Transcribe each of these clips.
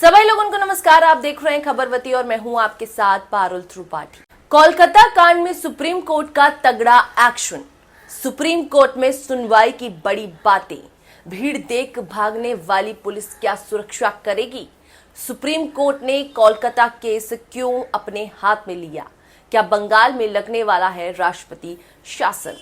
सभी लोगों को नमस्कार। आप देख रहे हैं खबरवती और मैं हूं आपके साथ पारुल त्रिपाठी। कोलकाता कांड में सुप्रीम कोर्ट का तगड़ा एक्शन। सुप्रीम कोर्ट में सुनवाई की बड़ी बातें। भीड़ देख भागने वाली पुलिस क्या सुरक्षा करेगी? सुप्रीम कोर्ट ने कोलकाता केस क्यों अपने हाथ में लिया? क्या बंगाल में लगने वाला है राष्ट्रपति शासन?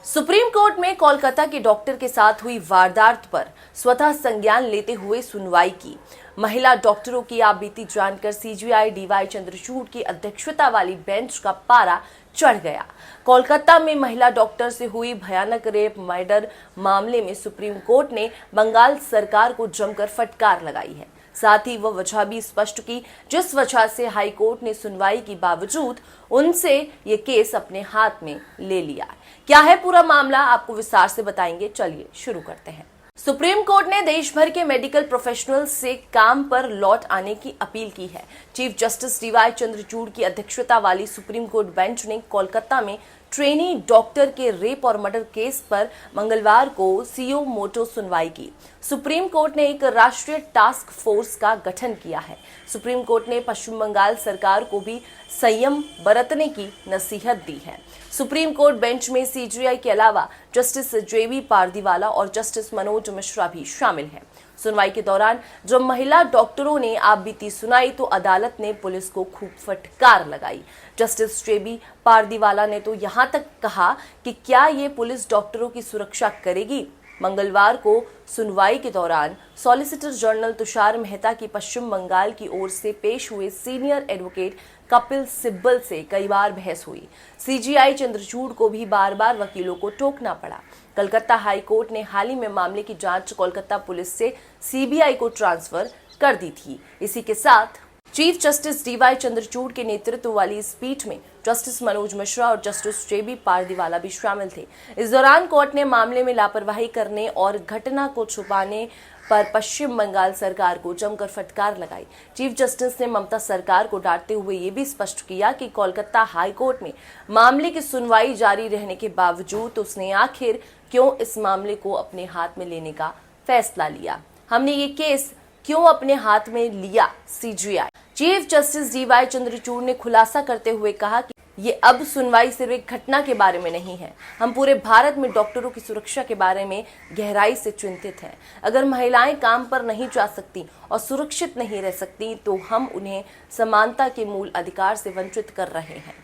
सुप्रीम कोर्ट में कोलकाता के डॉक्टर के साथ हुई वारदात पर स्वतः संज्ञान लेते हुए सुनवाई की। महिला डॉक्टरों की आपबीती जानकर सीजीआई डीवाई चंद्रचूड़ की अध्यक्षता वाली बेंच का पारा चढ़ गया। कोलकाता में महिला डॉक्टर से हुई भयानक रेप मर्डर मामले में सुप्रीम कोर्ट ने बंगाल सरकार को जमकर फटकार लगाई है। साथ ही वह वजह भी स्पष्ट की जिस वजह से हाई कोर्ट ने सुनवाई के बावजूद उनसे ये केस अपने हाथ में ले लिया। क्या है पूरा मामला, आपको विस्तार से बताएंगे। चलिए शुरू करते हैं। सुप्रीम कोर्ट ने देश भर के मेडिकल प्रोफेशनल्स से काम पर लौट आने की अपील की है। चीफ जस्टिस डीवाई चंद्रचूड़ की अध्यक्षता वाली सुप्रीम कोर्ट बेंच ने कोलकाता में ट्रेनी डॉक्टर के रेप और मर्डर केस पर मंगलवार को सीओ मोटो सुनवाई की। सुप्रीम कोर्ट ने एक राष्ट्रीय टास्क फोर्स का गठन किया है। सुप्रीम कोर्ट ने पश्चिम बंगाल सरकार को भी संयम बरतने की नसीहत दी है। सुप्रीम कोर्ट बेंच में सीजीआई के अलावा जस्टिस जेबी पारदीवाला और जस्टिस मनोज मिश्रा भी शामिल हैं। सुनवाई के दौरान जब महिला डॉक्टरों ने आपबीती सुनाई तो अदालत ने पुलिस को खूब फटकार लगाई। जस्टिस जेबी पारदीवाला ने तो यहां तक कहा कि क्या ये पुलिस डॉक्टरों की सुरक्षा करेगी? मंगलवार को सुनवाई के दौरान सॉलिसिटर जनरल तुषार मेहता की पश्चिम बंगाल की ओर से पेश हुए सीनियर एडवोकेट कपिल सिब्बल से कई बार बहस हुई। सीजीआई चंद्रचूड़ को भी बार बार वकीलों को टोकना पड़ा। कलकत्ता हाई कोर्ट ने हाल ही में मामले की जांच कोलकाता पुलिस से सीबीआई को ट्रांसफर कर दी थी। इसी के साथ चीफ जस्टिस डीवाई चंद्रचूड़ के नेतृत्व वाली इस पीठ में जस्टिस मनोज मिश्रा और जस्टिस जेबी पारदीवाला भी शामिल थे। इस दौरान कोर्ट ने मामले में लापरवाही करने और घटना को छुपाने पर पश्चिम बंगाल सरकार को जमकर फटकार लगाई। चीफ जस्टिस ने ममता सरकार को डांटते हुए ये भी स्पष्ट किया कि कोलकाता हाई कोर्ट में मामले की सुनवाई जारी रहने के बावजूद उसने आखिर क्यों इस मामले को अपने हाथ में लेने का फैसला लिया। हमने ये केस क्यों अपने हाथ में लिया? CJI chief justice DY Chandrachud ने खुलासा करते हुए कहा कि ये अब सुनवाई सिर्फ एक घटना के बारे में नहीं है। हम पूरे भारत में डॉक्टरों की सुरक्षा के बारे में गहराई से चिंतित हैं। अगर महिलाएं काम पर नहीं जा सकती और सुरक्षित नहीं रह सकती तो हम उन्हें समानता के मूल अधिकार से वंचित कर रहे हैं।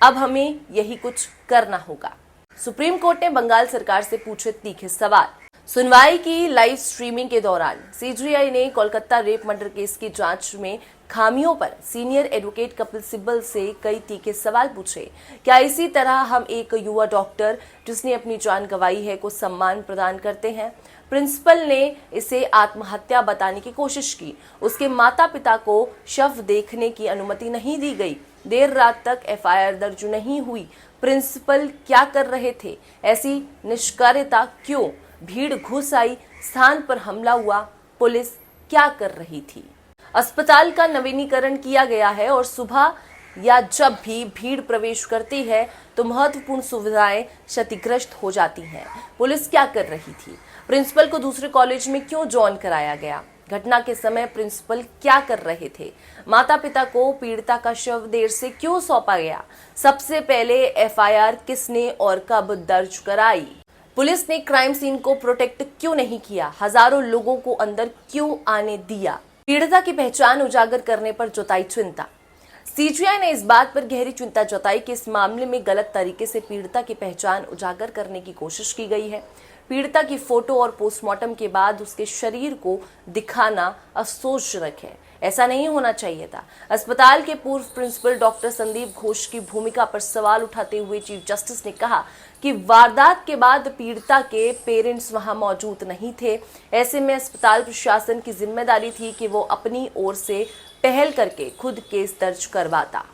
अब हमें यही कुछ करना होगा। सुप्रीम कोर्ट ने बंगाल सरकार से पूछे तीखे सवाल। सुनवाई की लाइव स्ट्रीमिंग के दौरान सीजीआई ने कोलकाता रेप मर्डर केस की जांच में खामियों पर सीनियर एडवोकेट कपिल सिब्बल से कई तीखे सवाल पूछे। क्या इसी तरह हम एक युवा डॉक्टर जिसने अपनी जान गंवाई है को सम्मान प्रदान करते हैं? प्रिंसिपल ने इसे आत्महत्या बताने की कोशिश की। उसके माता पिता को शव देखने की अनुमति नहीं दी गई। देर रात तक एफआईआर दर्ज नहीं हुई। प्रिंसिपल क्या कर रहे थे? ऐसी निष्कार्यता क्यों? भीड़ घुस आई, स्थान पर हमला हुआ, पुलिस क्या कर रही थी? अस्पताल का नवीनीकरण किया गया है और सुबह या जब भी भीड़ प्रवेश करती है तो महत्वपूर्ण सुविधाएं क्षतिग्रस्त हो जाती हैं। पुलिस क्या कर रही थी? प्रिंसिपल को दूसरे कॉलेज में क्यों ज्वाइन कराया गया? घटना के समय प्रिंसिपल क्या कर रहे थे? माता पिता को पीड़िता का शव देर से क्यों सौंपा गया? सबसे पहले एफआईआर किसने और कब दर्ज कराई? पुलिस ने क्राइम सीन को प्रोटेक्ट क्यों नहीं किया? हजारों लोगों को अंदर क्यों आने दिया? पीड़िता की पहचान उजागर करने पर जताई चिंता। सीजीआई ने इस बात पर गहरी चिंता जताई कि इस मामले में गलत तरीके से पीड़िता की पहचान उजागर करने की कोशिश की गई है। पीड़िता की फोटो और पोस्टमार्टम के बाद उसके शरीर को दिखाना अफसोसजनक है। ऐसा नहीं होना चाहिए था। अस्पताल के पूर्व प्रिंसिपल डॉक्टर संदीप घोष की भूमिका पर सवाल उठाते हुए चीफ जस्टिस ने कहा कि वारदात के बाद पीड़िता के पेरेंट्स वहां मौजूद नहीं थे। ऐसे में अस्पताल प्रशासन की जिम्मेदारी थी कि वो अपनी ओर से पहल करके खुद केस दर्ज करवाता।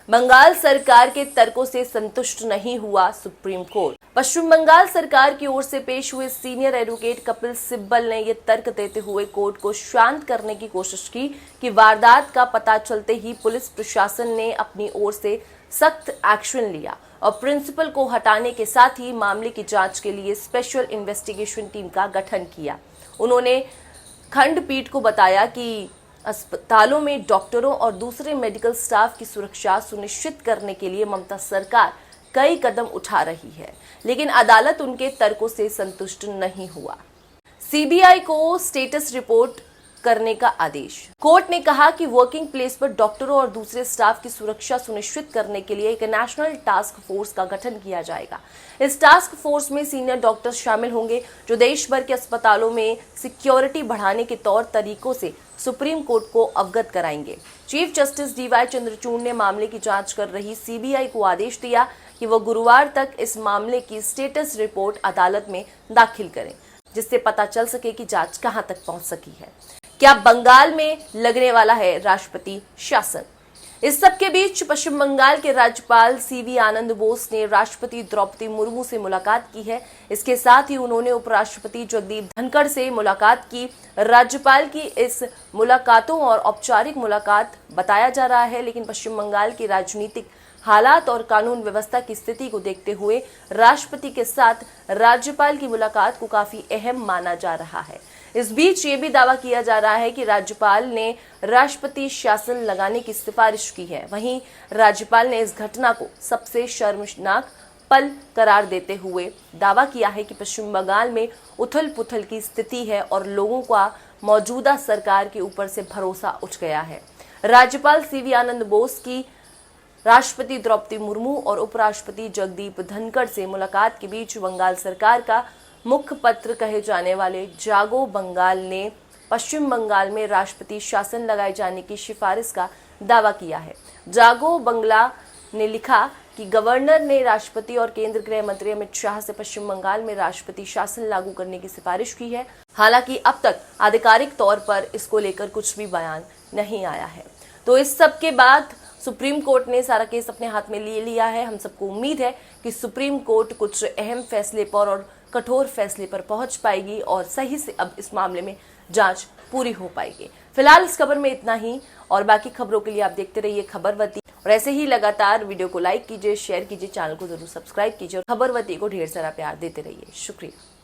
बंगाल सरकार के तर्कों से संतुष्ट नहीं हुआ सुप्रीम कोर्ट। पश्चिम बंगाल सरकार की ओर से पेश हुए सीनियर एडवोकेट कपिल सिब्बल ने यह तर्क देते हुए कोर्ट को शांत करने की कोशिश की कि वारदात का पता चलते ही पुलिस प्रशासन ने अपनी ओर से सख्त एक्शन लिया और प्रिंसिपल को हटाने के साथ ही मामले की जांच के लिए स्पेशल इन्वेस्टिगेशन टीम का गठन किया। उन्होंने खंडपीठ को बताया कि अस्पतालों में डॉक्टरों और दूसरे मेडिकल स्टाफ की सुरक्षा सुनिश्चित करने के लिए ममता सरकार कई कदम उठा रही है, लेकिन अदालत उनके तर्कों से संतुष्ट नहीं हुआ। सीबीआई को स्टेटस रिपोर्ट करने का आदेश। कोर्ट ने कहा कि वर्किंग प्लेस पर डॉक्टरों और दूसरे स्टाफ की सुरक्षा सुनिश्चित करने के लिए एक नेशनल टास्क फोर्स का गठन किया जाएगा। इस टास्क फोर्स में सीनियर डॉक्टर्स शामिल होंगे जो देश भर के अस्पतालों में सिक्योरिटी बढ़ाने के तौर तरीकों से सुप्रीम कोर्ट को अवगत कराएंगे। चीफ जस्टिस डीवाई चंद्रचूड़ ने मामले की जांच कर रही सीबीआई को आदेश दिया कि वह गुरुवार तक इस मामले की स्टेटस रिपोर्ट अदालत में दाखिल करें, जिससे पता चल सके कि जांच कहां तक पहुंच सकी है। क्या बंगाल में लगने वाला है राष्ट्रपति शासन? इस सब के बीच पश्चिम बंगाल के राज्यपाल सीवी आनंद बोस ने राष्ट्रपति द्रौपदी मुर्मू से मुलाकात की है। इसके साथ ही उन्होंने उपराष्ट्रपति जगदीप धनखड़ से मुलाकात की। राज्यपाल की इस मुलाकातों और औपचारिक मुलाकात बताया जा रहा है, लेकिन पश्चिम बंगाल की राजनीतिक हालात और कानून व्यवस्था की स्थिति को देखते हुए राष्ट्रपति के साथ राज्यपाल की मुलाकात को काफी अहम माना जा रहा है। इस बीच ये भी दावा किया जा रहा है कि राज्यपाल ने राष्ट्रपति शासन लगाने की सिफारिश की है। वहीं राज्यपाल ने इस घटना को सबसे शर्मनाक पल करार देते हुए दावा किया है कि पश्चिम बंगाल में उथल पुथल की स्थिति है और लोगों का मौजूदा सरकार के ऊपर से भरोसा उठ गया है। राज्यपाल सीवी आनंद बोस की राष्ट्रपति द्रौपदी मुर्मू और उपराष्ट्रपति जगदीप धनखड़ से मुलाकात के बीच बंगाल सरकार का मुखपत्र कहे जाने वाले जागो बंगाल ने पश्चिम बंगाल में राष्ट्रपति शासन लगाए जाने की सिफारिश का दावा किया है। जागो बंगला ने लिखा कि गवर्नर ने राष्ट्रपति और केंद्रीय गृह मंत्री अमित शाह से पश्चिम बंगाल में राष्ट्रपति शासन लागू करने की सिफारिश की है। हालांकि अब तक आधिकारिक तौर पर इसको लेकर कुछ भी बयान नहीं आया है। तो इस सब के बाद सुप्रीम कोर्ट ने सारा केस अपने हाथ में ले लिया है। हम सबको उम्मीद है कि सुप्रीम कोर्ट कुछ अहम फैसले पर और कठोर फैसले पर पहुंच पाएगी और सही से अब इस मामले में जांच पूरी हो पाएगी। फिलहाल इस खबर में इतना ही और बाकी खबरों के लिए आप देखते रहिए खबरवती और ऐसे ही लगातार वीडियो को लाइक कीजिए, शेयर कीजिए, चैनल को जरूर सब्सक्राइब कीजिए और खबरवती को ढेर सारा प्यार देते रहिए। शुक्रिया।